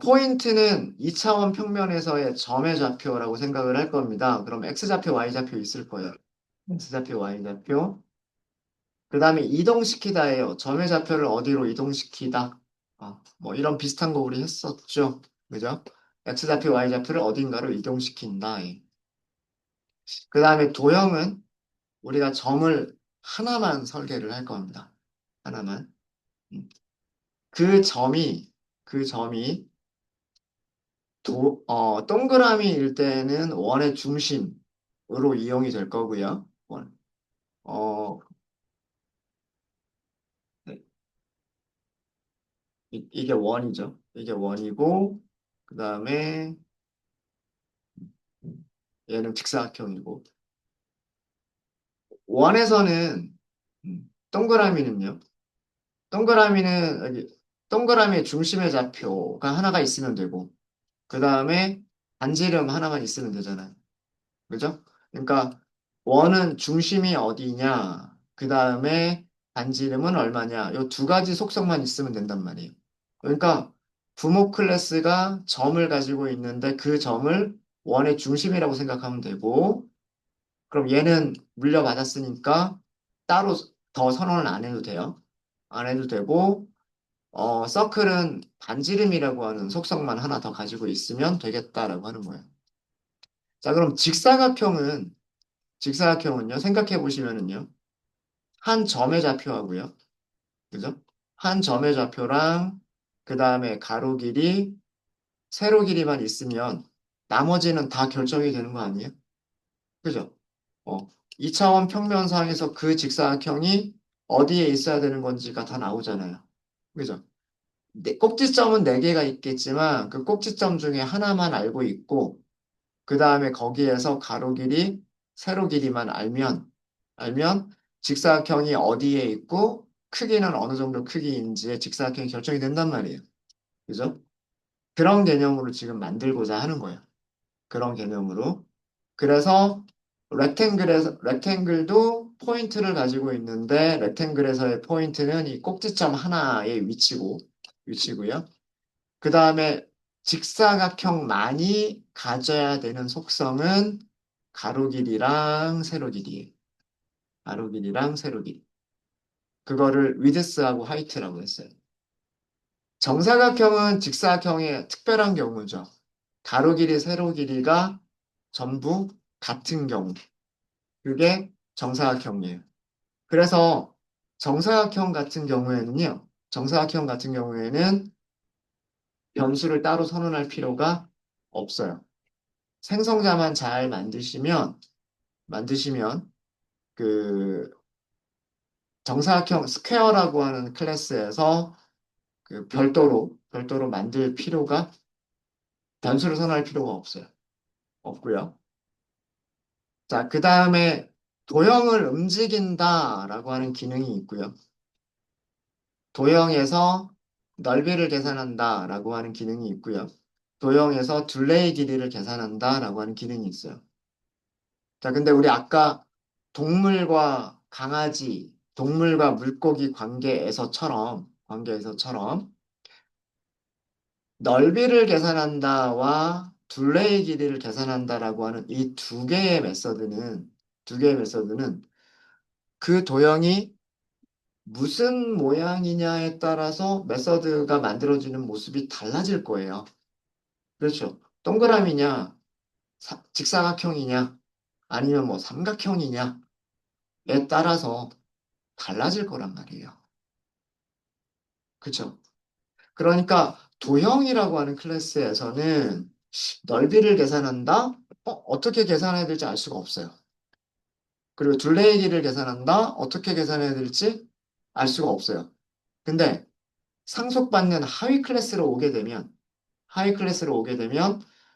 포인트는 2차원 평면에서의 점의 좌표라고 생각을 할 겁니다. 그럼 X좌표, Y좌표 있을 거예요. X좌표, Y좌표. 그 다음에 이동시키다예요. 점의 좌표를 어디로 이동시키다. 뭐 이런 비슷한 거 우리 했었죠. 그죠? X좌표, Y좌표를 어딘가로 이동시킨다. 예. 그 다음에 도형은 우리가 점을 하나만 설계를 할 겁니다. 하나만. 음. 그 점이, 그 점이 동그라미일 때는 원의 중심으로 이용이 될 거고요. 어, 네, 이게 원이죠. 이게 원이고, 그 다음에 얘는 직사각형이고, 원에서는, 동그라미는요. 동그라미는, 여기, 동그라미의 중심의 좌표가 하나가 있으면 되고, 그 다음에 반지름 하나만 있으면 되잖아요. 그죠? 그러니까 원은 중심이 어디냐, 그 다음에 반지름은 얼마냐, 이 두 가지 속성만 있으면 된단 말이에요. 그러니까 부모 클래스가 점을 가지고 있는데 그 점을 원의 중심이라고 생각하면 되고, 그럼 얘는 물려받았으니까 따로 더 선언을 안 해도 돼요. 안 해도 되고, 서클은 반지름이라고 하는 속성만 하나 더 가지고 있으면 되겠다라고 하는 거예요. 자, 그럼 직사각형은요, 생각해 보시면은요, 한 점의 좌표하고요, 그죠? 한 점의 좌표랑, 그 다음에 가로 길이, 세로 길이만 있으면, 나머지는 다 결정이 되는 거 아니에요? 그죠? 어, 2차원 평면상에서 그 직사각형이 어디에 있어야 되는 건지가 다 나오잖아요. 그죠? 꼭지점은 4개가 있겠지만, 그 꼭지점 중에 하나만 알고 있고, 그 다음에 거기에서 가로 길이, 세로 길이만 알면 직사각형이 어디에 있고 크기는 어느 정도 크기인지의 직사각형이 결정이 된단 말이에요. 그죠? 그런 개념으로 지금 만들고자 하는 거예요. 그런 개념으로. 그래서 렉탱글도 포인트를 가지고 있는데 렉탱글에서의 포인트는 이 꼭지점 하나의 위치고요. 그 다음에 직사각형만이 가져야 되는 속성은 가로 길이랑 세로 길이에요. 가로 길이랑 세로 길이. 그거를 위드스하고 하이트라고 했어요. 정사각형은 직사각형의 특별한 경우죠. 가로 길이, 세로 길이가 전부 같은 경우. 그게 정사각형이에요. 그래서 정사각형 같은 경우에는 변수를 따로 선언할 필요가 없어요. 생성자만 잘 만드시면 그 정사각형 스퀘어라고 하는 클래스에서 그 별도로 만들 필요가 변수를 선언할 필요가 없고요. 자, 그 다음에 도형을 움직인다라고 하는 기능이 있고요. 도형에서 넓이를 계산한다라고 하는 기능이 있고요. 도형에서 둘레의 길이를 계산한다라고 하는 기능이 있어요. 자, 근데 우리 아까 동물과 강아지, 동물과 물고기 관계에서처럼 넓이를 계산한다와 둘레의 길이를 계산한다라고 하는 이 두 개의 메서드는 그 도형이 무슨 모양이냐에 따라서 메서드가 만들어지는 모습이 달라질 거예요. 그렇죠. 동그라미냐, 직사각형이냐, 아니면 뭐 삼각형이냐에 따라서 달라질 거란 말이에요. 그렇죠. 그러니까 도형이라고 하는 클래스에서는 넓이를 계산한다? 어떻게 계산해야 될지 알 수가 없어요. 그리고 둘레의 길이를 계산한다? 어떻게 계산해야 될지 알 수가 없어요. 근데 상속받는 하위 클래스로 오게 되면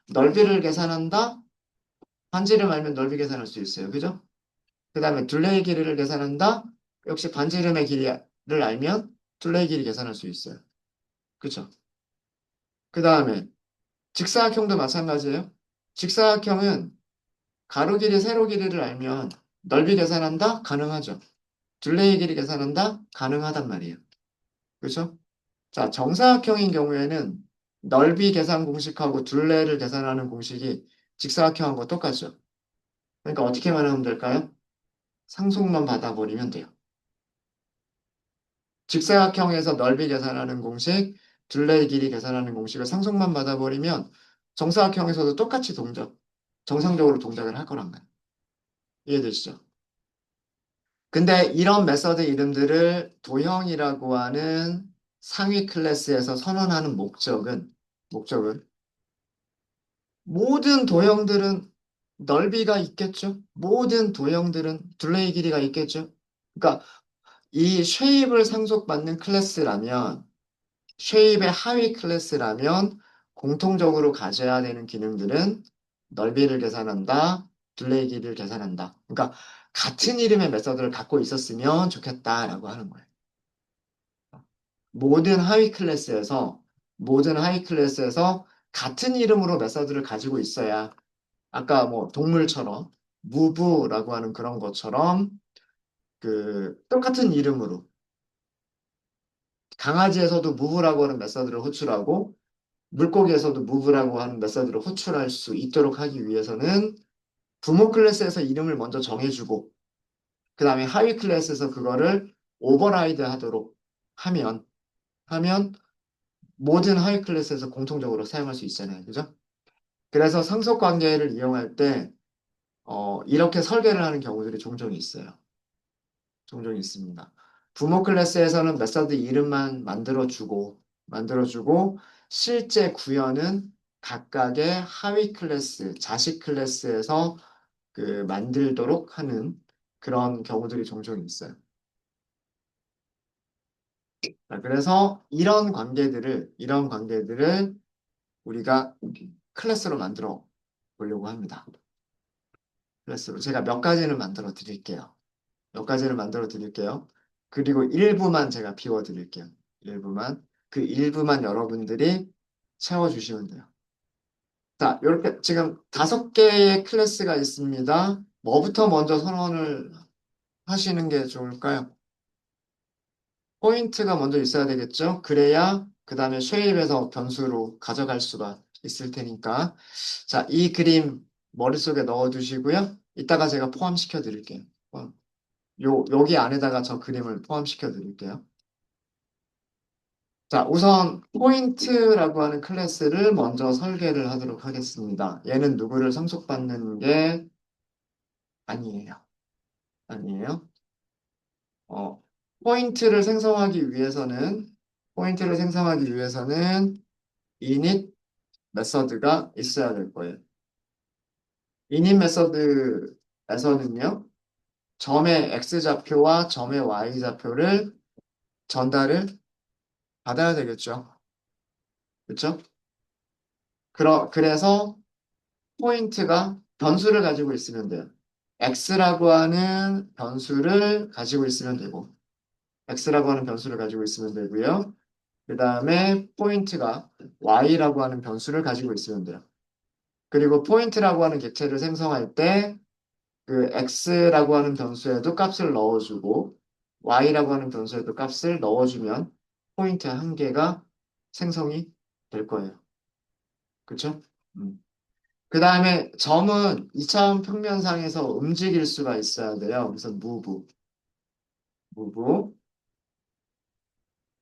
넓이를 계산한다? 반지름 알면 넓이 계산할 수 있어요. 그죠? 그 다음에 둘레의 길이를 계산한다? 역시 반지름의 길이를 알면 둘레의 길이 계산할 수 있어요. 그죠? 그 다음에 직사각형도 마찬가지예요. 직사각형은 가로 길이, 세로 길이를 알면 넓이 계산한다? 가능하죠. 둘레의 길이 계산한다? 가능하단 말이에요. 그렇죠? 자, 정사각형인 경우에는 넓이 계산 공식하고 둘레를 계산하는 공식이 직사각형하고 똑같죠. 그러니까 어떻게만 하면 될까요? 상속만 받아버리면 돼요. 직사각형에서 넓이 계산하는 공식, 둘레의 길이 계산하는 공식을 상속만 받아버리면 정사각형에서도 똑같이 정상적으로 동작을 할 거란 말이에요. 이해되시죠? 근데 이런 메서드 이름들을 도형이라고 하는 상위 클래스에서 선언하는 목적은 모든 도형들은 넓이가 있겠죠? 모든 도형들은 둘레의 길이가 있겠죠? 그러니까 이 쉐입을 상속받는 클래스라면 쉐입의 하위 클래스라면 공통적으로 가져야 되는 기능들은 넓이를 계산한다, 둘레의 길이를 계산한다. 그러니까 같은 이름의 메서드를 갖고 있었으면 좋겠다라고 하는 거예요. 모든 하위 클래스에서 모든 하위 클래스에서 같은 이름으로 메서드를 가지고 있어야 아까 뭐 동물처럼 무브라고 하는 그런 것처럼 그 똑같은 이름으로 강아지에서도 무브라고 하는 메서드를 호출하고 물고기에서도 무브라고 하는 메서드를 호출할 수 있도록 하기 위해서는 부모 클래스에서 이름을 먼저 정해주고 그 다음에 하위 클래스에서 그거를 오버라이드 하도록 하면 하면 모든 하위 클래스에서 공통적으로 사용할 수 있잖아요. 그죠? 그래서 상속 관계를 이용할 때 이렇게 설계를 하는 경우들이 종종 있어요. 종종 있습니다. 부모 클래스에서는 메서드 이름만 만들어주고 실제 구현은 각각의 하위 클래스, 자식 클래스에서 그 만들도록 하는 그런 경우들이 종종 있어요. 자, 그래서 이런 관계들을 우리가 클래스로 만들어 보려고 합니다. 클래스로 제가 몇 가지를 만들어 드릴게요. 그리고 일부만 제가 비워 드릴게요. 그 일부만 여러분들이 채워 주시면 돼요. 자, 이렇게 지금 5개의 클래스가 있습니다. 뭐부터 먼저 선언을 하시는 게 좋을까요? 포인트가 먼저 있어야 되겠죠? 그래야 그 다음에 쉐입에서 변수로 가져갈 수가 있을 테니까. 자, 이 그림 머릿속에 넣어 두시고요. 이따가 제가 포함시켜 드릴게요. 여기 안에다가 저 그림을 포함시켜 드릴게요. 자, 우선 포인트라고 하는 클래스를 먼저 설계를 하도록 하겠습니다. 얘는 누구를 상속받는 게 아니에요. 아니에요. 어, 포인트를 생성하기 위해서는 포인트를 생성하기 위해서는 init 메서드가 있어야 될 거예요. init 메서드에서는요, 점의 x좌표와 점의 y좌표를 전달을 받아야 되겠죠. 그렇죠? 그래서 포인트가 변수를 가지고 있으면 돼요. x라고 하는 변수를 가지고 있으면 되고, x라고 하는 변수를 가지고 있으면 되고요. 그 다음에 포인트가 y라고 하는 변수를 가지고 있으면 돼요. 그리고 포인트라고 하는 객체를 생성할 때 그 x라고 하는 변수에도 값을 넣어주고 y라고 하는 변수에도 값을 넣어주면 포인트 한 개가 생성이 될 거예요. 그렇죠? 그 다음에 점은 2차원 평면상에서 움직일 수가 있어야 돼요. 그래서 move.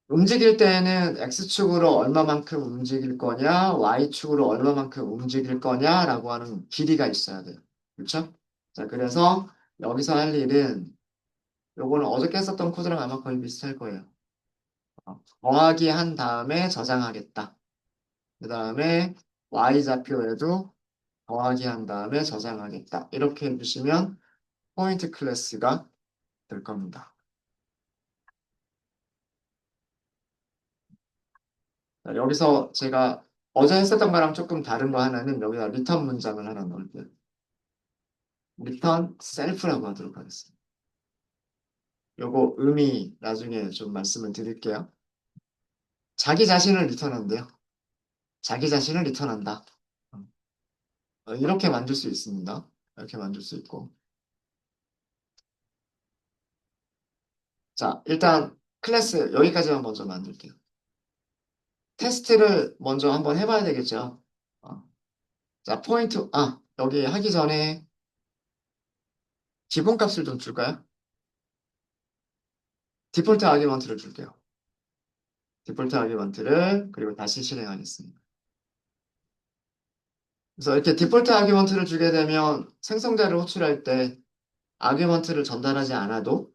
움직일 때에는 x축으로 얼마만큼 움직일 거냐, y축으로 얼마만큼 움직일 거냐라고 하는 길이가 있어야 돼요. 그렇죠? 자, 그래서 여기서 할 일은 요거는 어저께 썼던 코드랑 아마 거의 비슷할 거예요. 더하기 한 다음에 저장하겠다. 그 다음에 y좌표에도 더하기 한 다음에 저장하겠다. 이렇게 해주시면 포인트 클래스가 될 겁니다. 자, 여기서 제가 어제 했었던 거랑 조금 다른 거 하나는 여기다 리턴 문장을 하나 넣을게요. 리턴 셀프라고 하도록 하겠습니다. 요거 의미 나중에 좀 말씀을 드릴게요. 자기 자신을 리턴한대요. 자기 자신을 리턴한다. 이렇게 만들 수 있습니다. 이렇게 만들 수 있고. 자, 일단 클래스 여기까지만 먼저 만들게요. 테스트를 먼저 한번 해봐야 되겠죠. 어, 자, 여기 하기 전에 기본값을 좀 줄까요? 디폴트 아규먼트를 줄게요. 디폴트 아규먼트를 그리고 다시 실행하겠습니다. 그래서 이렇게 디폴트 아규먼트를 주게 되면 생성자를 호출할 때 아규먼트를 전달하지 않아도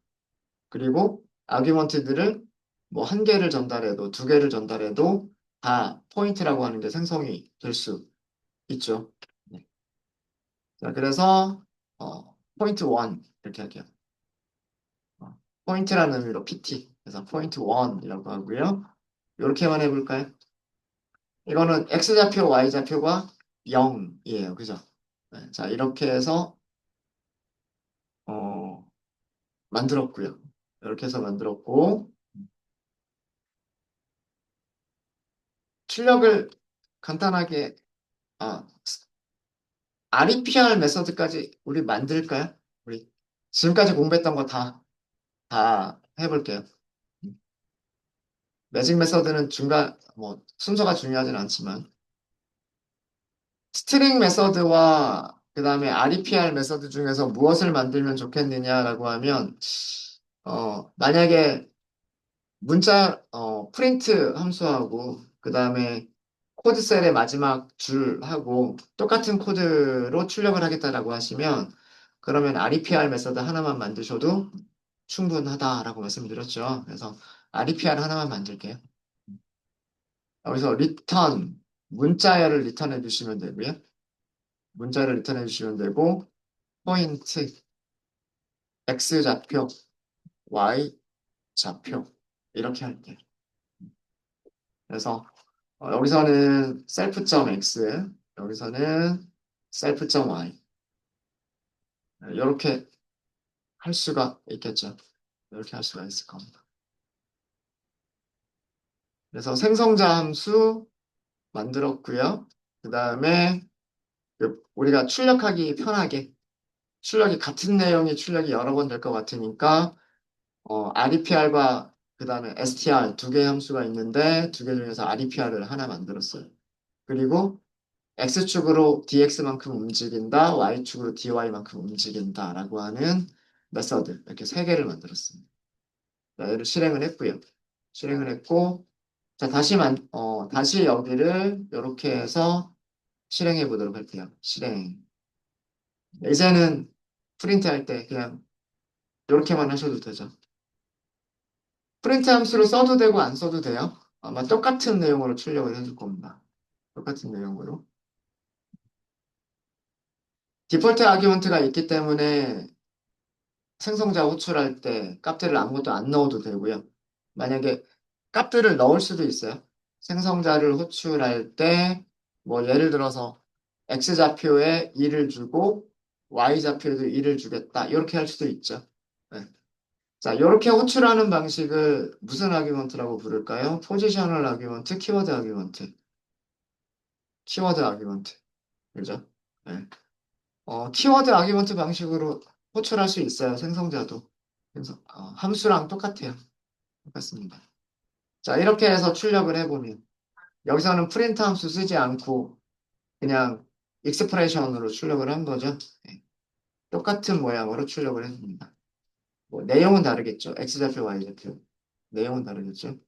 그리고 아규먼트들을 뭐 한 개를 전달해도 두 개를 전달해도 다 포인트라고 하는 게 생성이 될 수 있죠. 네. 자, 그래서 포인트 1 이렇게 할게요. 포인트라는 의미로 PT. 그래서 포인트 1이라고 하고요. 이렇게만 해볼까요? 이거는 X좌표, Y좌표가 0이에요. 그죠? 네, 자, 이렇게 해서 어, 만들었고요. 이렇게 해서 만들었고 출력을 간단하게 아, REPR 메서드까지 우리 만들까요? 우리 지금까지 공부했던 거 다 해볼게요. 매직 메서드는 중간 뭐 순서가 중요하진 않지만 스트링 메서드와 그 다음에 REPR 메서드 중에서 무엇을 만들면 좋겠느냐라고 하면 만약에 프린트 함수하고 그 다음에 코드 셀의 마지막 줄하고 똑같은 코드로 출력을 하겠다라고 하시면 그러면 REPR 메서드 하나만 만드셔도 충분하다라고 말씀드렸죠. 그래서 REPR 하나만 만들게요. 여기서 리턴 문자열을 리턴해 주시면 되고요. 문자를 리턴해 주시면 되고 포인트 X좌표, Y좌표 이렇게 할게요. 그래서 여기서는 self.x 여기서는 self.y 이렇게 할 수가 있겠죠. 이렇게 할 수가 있을 겁니다. 그래서 생성자 함수 만들었고요. 그 다음에 우리가 출력하기 편하게 출력이 같은 내용이 출력이 여러 번 될 것 같으니까 REPR과 그 다음에 str 두 개의 함수가 있는데 두 개 중에서 REPR을 하나 만들었어요. 그리고 X축으로 DX만큼 움직인다, Y축으로 DY만큼 움직인다라고 하는 메서드 이렇게 세 개를 만들었습니다. 자, 얘를 실행을 했고요. 실행을 했고, 자, 다시 여기를 이렇게 해서 실행해 보도록 할게요. 실행. 이제는 프린트 할 때 그냥 이렇게만 하셔도 되죠. 프린트 함수를 써도 되고 안 써도 돼요. 아마 똑같은 내용으로 출력을 해줄 겁니다. 똑같은 내용으로. 디폴트 아규먼트가 있기 때문에 생성자 호출할 때 값들을 아무것도 안 넣어도 되고요. 만약에 값들을 넣을 수도 있어요. 생성자를 호출할 때, 뭐 예를 들어서 x좌표에 2를 주고 y좌표에도 2를 주겠다. 이렇게 할 수도 있죠. 네. 자, 이렇게 호출하는 방식을 무슨 아규먼트라고 부를까요? 포지셔널 아규먼트, 키워드 아규먼트. 키워드 아규먼트. 그죠? 네. 키워드 아규먼트 방식으로 호출할 수 있어요. 생성자도. 그래서 함수랑 똑같아요. 똑같습니다. 자, 이렇게 해서 출력을 해보면 여기서는 프린트 함수 쓰지 않고 그냥 익스프레션으로 출력을 한 거죠. 네. 똑같은 모양으로 출력을 했습니다. 뭐, 내용은 다르겠죠. X좌표, Y좌표. 내용은 다르겠죠.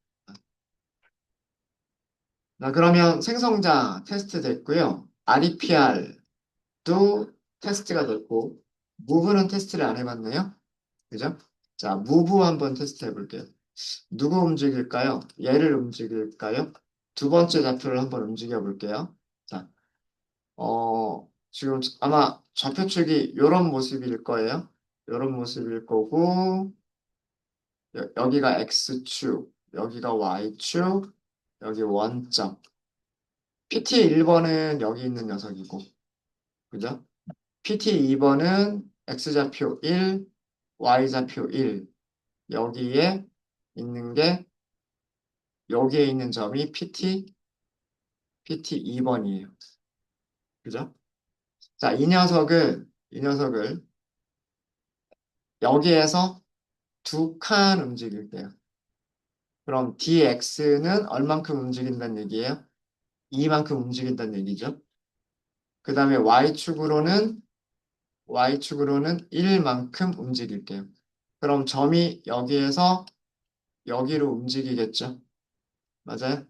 자, 그러면 생성자 테스트 됐고요. REPR도 테스트가 됐고, 무브는 테스트를 안 해봤네요. 그죠? 자, 무브 한번 테스트 해볼게요. 누구 움직일까요? 얘를 움직일까요? 두 번째 좌표를 한번 움직여 볼게요. 자, 지금 아마 좌표축이 이런 모습일 거예요. 이런 모습일 거고, 여기가 X축, 여기가 Y축, 여기 원점. PT 1번은 여기 있는 녀석이고, 그죠? PT 2번은 X좌표 1, Y좌표 1. 여기에 있는 게, 여기에 있는 점이 PT 2번이에요. 그죠? 자, 이 녀석을 여기에서 두 칸 움직일게요. 그럼 dx는 얼만큼 움직인다는 얘기예요? 이만큼 움직인다는 얘기죠. 그 다음에 y축으로는 1만큼 움직일게요. 그럼 점이 여기에서 여기로 움직이겠죠. 맞아요?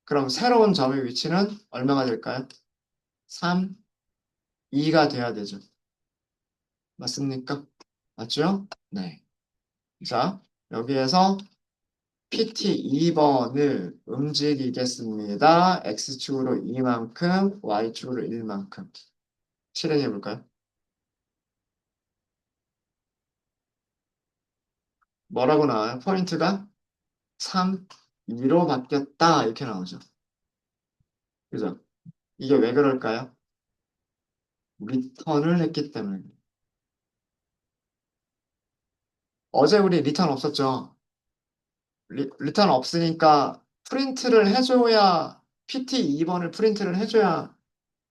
그럼 새로운 점의 위치는 얼마가 될까요? 3, 2가 돼야 되죠. 맞습니까? 맞죠? 네. 자, 여기에서 PT 2번을 움직이겠습니다. X축으로 2만큼, Y축으로 1만큼. 실행해 볼까요? 뭐라고 나와요? 포인트가 3, 2로 바뀌었다. 이렇게 나오죠. 그죠? 이게 왜 그럴까요? 리턴을 했기 때문에. 어제 우리 리턴 없었죠? 리턴 없으니까 프린트를 해줘야, PT 2번을 프린트를 해줘야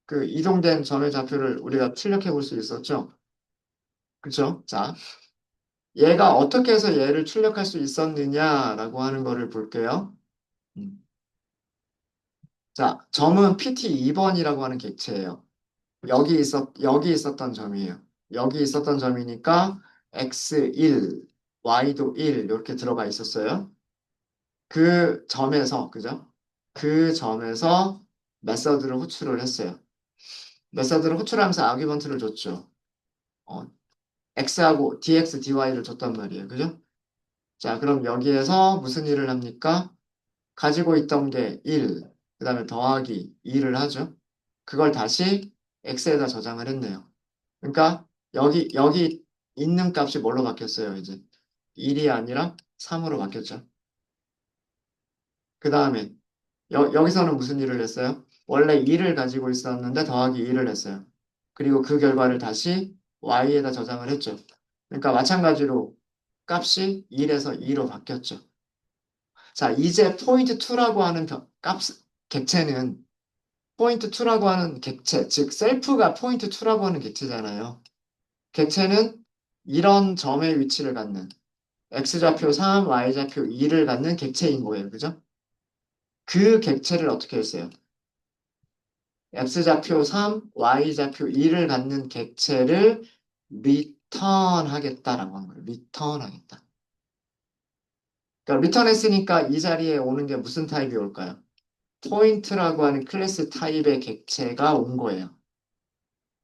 그 이동된 점의 좌표를 우리가 출력해 볼 수 있었죠? 그죠? 자, 얘가 어떻게 해서 얘를 출력할 수 있었느냐라고 하는 거를 볼게요. 음. 자, 점은 PT 2번이라고 하는 객체예요. 여기 있었던 점이에요. 여기 있었던 점이니까 x1, y도 1 이렇게 들어가 있었어요. 그 점에서, 그죠? 그 점에서 메서드를 호출을 했어요. 메서드를 호출하면서 아규먼트를 줬죠. 어, x하고 dx, dy를 줬단 말이에요. 그죠? 자, 그럼 여기에서 무슨 일을 합니까? 가지고 있던 게 1, 그 다음에 더하기 2를 하죠. 그걸 다시 x에다 저장을 했네요. 그러니까 여기 있는 값이 뭘로 바뀌었어요, 이제? 1이 아니라 3으로 바뀌었죠. 그 다음에 여기서는 무슨 일을 했어요? 원래 2를 가지고 있었는데 더하기 2를 했어요. 그리고 그 결과를 다시 y에다 저장을 했죠. 그러니까 마찬가지로 값이 1에서 2로 바뀌었죠. 자, 이제 포인트 2라고 하는 객체는 포인트 2라고 하는 객체, 즉 셀프가 포인트 2라고 하는 객체잖아요. 객체는 이런 점의 위치를 갖는 x좌표 3, y좌표 2를 갖는 객체인 거예요. 그죠? 그 객체를 어떻게 했어요? x좌표 3, y좌표 2를 갖는 객체를 리턴하겠다라고 한 거예요. 리턴하겠다. 그러니까 리턴했으니까 이 자리에 오는 게 무슨 타입이 올까요? 포인트라고 하는 클래스 타입의 객체가 온 거예요.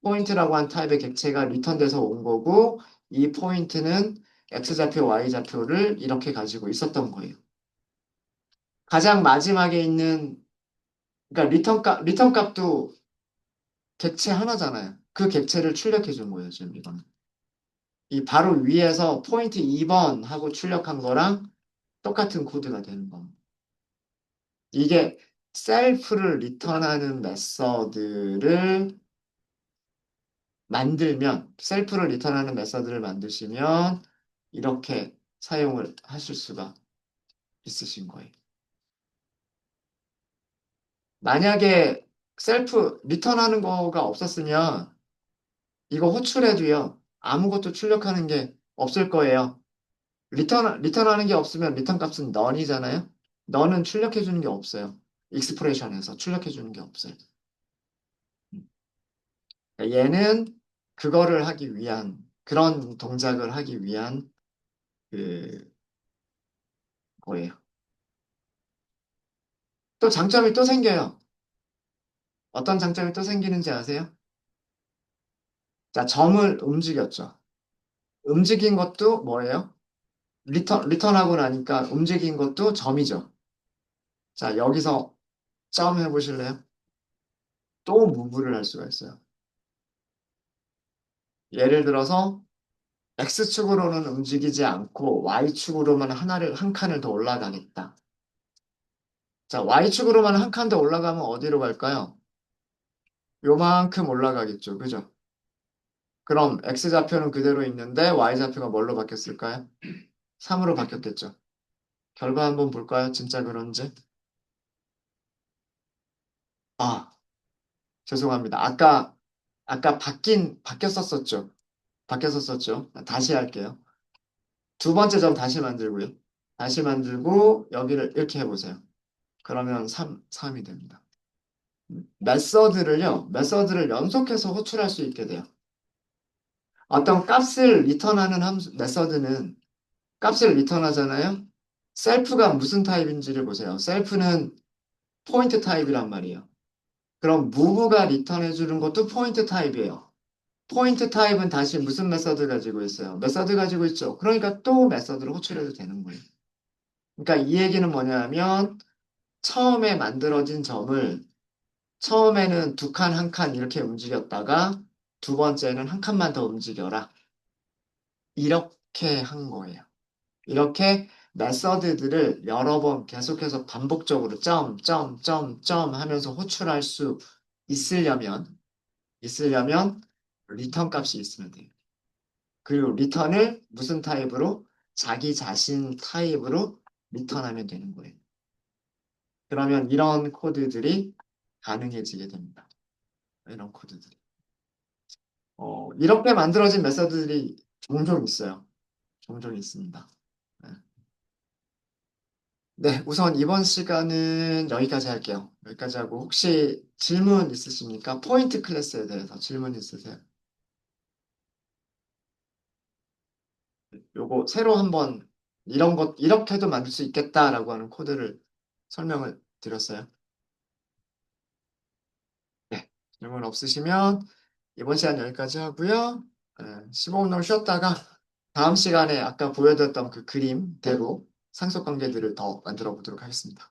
포인트라고 하는 타입의 객체가 리턴돼서 온 거고, 이 포인트는 X좌표, Y좌표를 이렇게 가지고 있었던 거예요. 가장 마지막에 있는, 그러니까 리턴 값도 객체 하나잖아요. 그 객체를 출력해 준 거예요, 지금 이거는. 이 바로 위에서 포인트 2번 하고 출력한 거랑 똑같은 코드가 되는 겁니다. 이게 셀프를 리턴하는 메서드를 만들면, 셀프를 리턴하는 메서드를 만드시면 이렇게 사용을 하실 수가 있으신 거예요. 만약에 셀프 리턴하는 거가 없었으면 이거 호출해도요, 아무것도 출력하는 게 없을 거예요. 리턴하는 게 없으면 리턴 값은 넌이잖아요. 넌은 출력해 주는 게 없어요. 익스프레션에서 출력해 주는 게 없어요. 그러니까 얘는 그거를 하기 위한 그런 동작을 하기 위한 그 거예요. 또 장점이 또 생겨요. 어떤 장점이 또 생기는지 아세요? 자, 점을 움직였죠. 움직인 것도 뭐예요? 리턴하고 나니까 움직인 것도 점이죠. 자, 여기서 점 해보실래요? 또 무브를 할 수가 있어요. 예를 들어서 X축으로는 움직이지 않고 Y축으로만 한 칸을 더 올라가겠다. 자, Y축으로만 한 칸 더 올라가면 어디로 갈까요? 요만큼 올라가겠죠. 그죠? 그럼 X좌표는 그대로 있는데 Y좌표가 뭘로 바뀌었을까요? 3으로 바뀌었겠죠. 결과 한번 볼까요? 진짜 그런지. 아, 죄송합니다. 아까 바뀌었었죠. 바뀌었었죠. 다시 할게요. 두 번째 점 다시 만들고요. 다시 만들고 여기를 이렇게 해보세요. 그러면 3이 됩니다. 메서드를 연속해서 호출할 수 있게 돼요. 어떤 값을 리턴하는 메서드는 값을 리턴하잖아요. 셀프가 무슨 타입인지를 보세요. 셀프는 포인트 타입이란 말이에요. 그럼 무브가 리턴해 주는 것도 포인트 타입이에요. 포인트 타입은 다시 무슨 메서드 가지고 있어요? 메서드 가지고 있죠. 그러니까 또 메서드를 호출해도 되는 거예요. 그러니까 이 얘기는 뭐냐면 처음에 만들어진 점을 처음에는 두 칸, 한 칸 이렇게 움직였다가 두 번째는 한 칸만 더 움직여라. 이렇게 한 거예요. 이렇게 메서드들을 여러 번 계속해서 반복적으로 점 하면서 호출할 수 있으려면, 있으려면 리턴 값이 있으면 돼요. 그리고 리턴을 무슨 타입으로? 자기 자신 타입으로 리턴하면 되는 거예요. 그러면 이런 코드들이 가능해지게 됩니다. 이런 코드들이. 이렇게 만들어진 메서드들이 종종 있어요. 종종 있습니다. 네. 네, 우선 이번 시간은 여기까지 할게요. 여기까지 하고 혹시 질문 있으십니까? 포인트 클래스에 대해서 질문 있으세요? 요거 새로 한번 이런 것 이렇게도 만들 수 있겠다라고 하는 코드를 설명을 드렸어요. 네, 질문 없으시면 이번 시간 여기까지 하고요. 15분 정도 쉬었다가 다음 시간에 아까 보여드렸던 그 그림대로 상속 관계들을 더 만들어 보도록 하겠습니다.